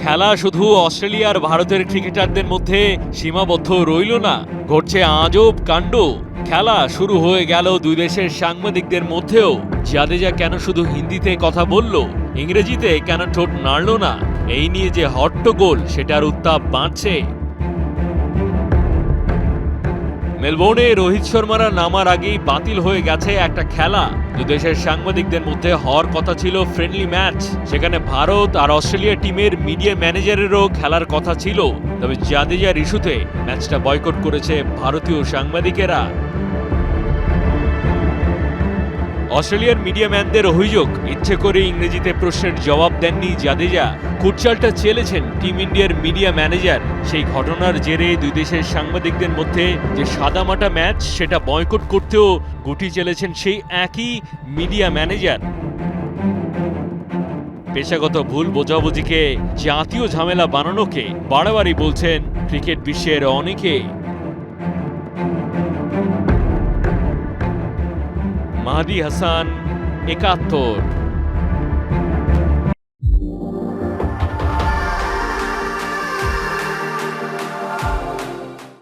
খেলা শুধু অস্ট্রেলিয়া আর ভারতের ক্রিকেটারদের মধ্যে সীমাবদ্ধ রইল না, ঘটছে আজব কাণ্ড। খেলা শুরু হয়ে গেল দুই দেশের সাংবাদিকদের মধ্যেও। জাদেজা কেন শুধু হিন্দিতে কথা বলল, ইংরেজিতে কেন ঠোঁট নাড়ল না, এই নিয়ে যে হট্টগোল সেটার উত্তাপ বাড়ছে। মেলবোর্নে রোহিত শর্মারা নামার আগেই বাতিল হয়ে গেছে একটা খেলা। দু দেশের সাংবাদিকদের মধ্যে হওয়ার কথা ছিল ফ্রেন্ডলি ম্যাচ। সেখানে ভারত আর অস্ট্রেলিয়া টিমের মিডিয়া ম্যানেজারেরও খেলার কথা ছিল, তবে জাদেজার ইস্যুতে ম্যাচটা বয়কট করেছে ভারতীয় সাংবাদিকেরা। অস্ট্রেলিয়ার মিডিয়াম্যানদের অভিযোগ, ইচ্ছে করে ইংরেজিতে প্রশ্নের জবাব দেননি জাদেজা। কুটচালটা চেলেছেন টিম ইন্ডিয়ার মিডিয়া ম্যানেজার। সেই ঘটনার জেরে দুই দেশের সাংবাদিকদের মধ্যে যে সাদামাটা ম্যাচ সেটা বয়কট করতেও গুটি চেলেছেন সেই একই মিডিয়া ম্যানেজার। পেশাগত ভুল বোঝাবুঝিকে জাতীয় ঝামেলা বানানোকে বাড়াবাড়ি বলছেন ক্রিকেট বিশ্বের অনেকে। মাহদি হাসান, ৭১।